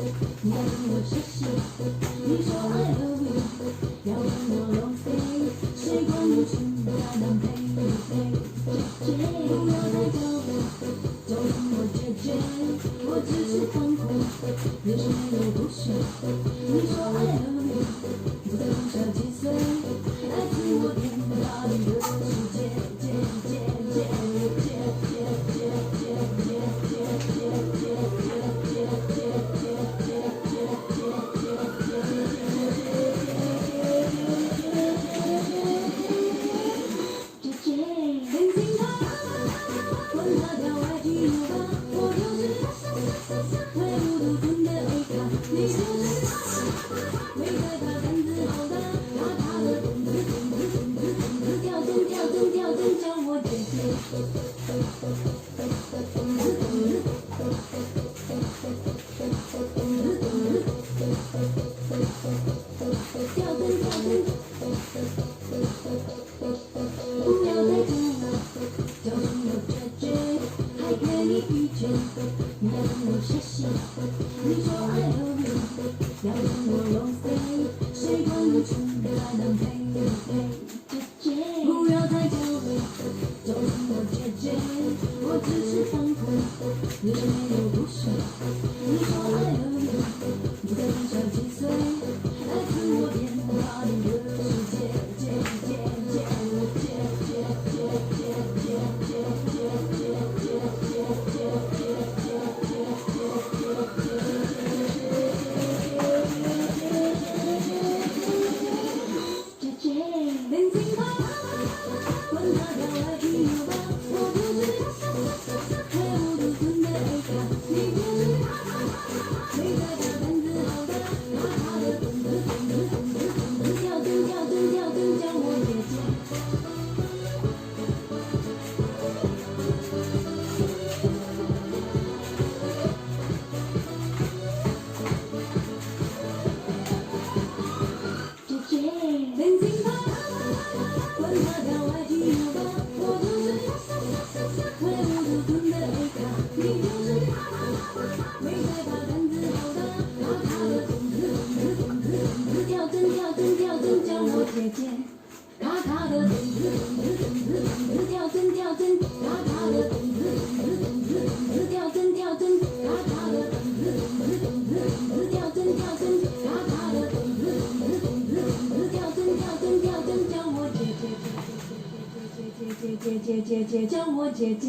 你要跟我谢谢，你说 I love you， 要跟我 long stay， 时光无情要当陪陪。不要太久了，就让我决绝，我只是放空，也是没有不舍。你说 I love you， 不再多少几岁，来自我天大地的世界，界界界界界界界界界界不要再等了，就让我决绝，还可以遇见。你要跟我谢谢，你说 I love you， 要跟我 long stay， 时光无情还能陪陪。不要太久了，就让我决绝，我只是放空，也没有不舍。你说 I love you， 不再多少几岁，来自我天大地的世界，界界界界界界界界年轻吧，管他飘来去游吧，我就是挥舞独尊的 A 咖，你就是没在跳单子好的，他的动子跳叫我姐姐。年轻吧，管他跳来去游吧，我就是挥舞独尊的 A 咖，你就是没在怕单子好的，他的动子叫我姐姐。他的动子跳针，他的动子跳针，他的动子跳针，他的动子跳针，叫我姐姐，叫我姐姐。